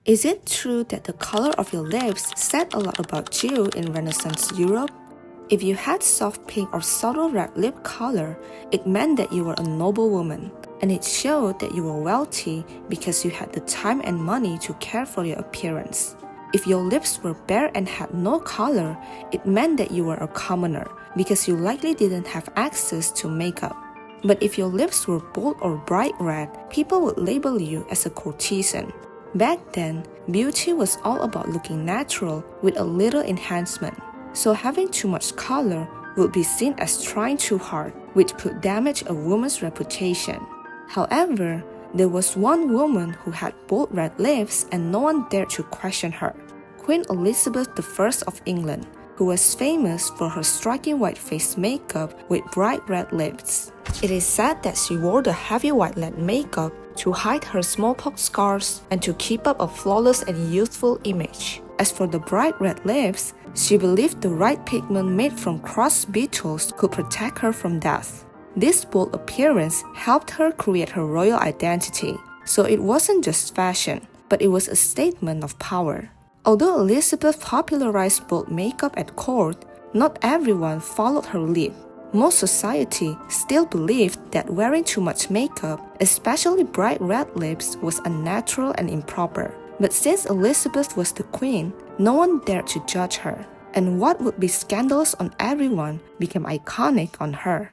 Is it true that the color of your lips said a lot about you in Renaissance Europe? If you had soft pink or subtle red lip color, it meant that you were a noble woman, and it showed that you were wealthy because you had the time and money to care for your appearance. If your lips were bare and had no color, it meant that you were a commoner because you likely didn't have access to makeup. But if your lips were bold or bright red, people would label you as a courtesan. Back then, beauty was all about looking natural with a little enhancement. So having too much color would be seen as trying too hard, which could damage a woman's reputation. However, there was one woman who had bold red lips and no one dared to question her. Queen Elizabeth I of England, who was famous for her striking white face makeup with bright red lips. It is said that she wore the heavy white lead makeup to hide her smallpox scars and to keep up a flawless and youthful image. As for the bright red lips, she believed the right pigment made from crushed beetles could protect her from death. This bold appearance helped her create her royal identity, so it wasn't just fashion, but it was a statement of power. Although Elizabeth popularized bold makeup at court, not everyone followed her lead. Most society still believed that wearing too much makeup, especially bright red lips, was unnatural and improper. But since Elizabeth was the queen, no one dared to judge her, and what would be scandalous on everyone became iconic on her.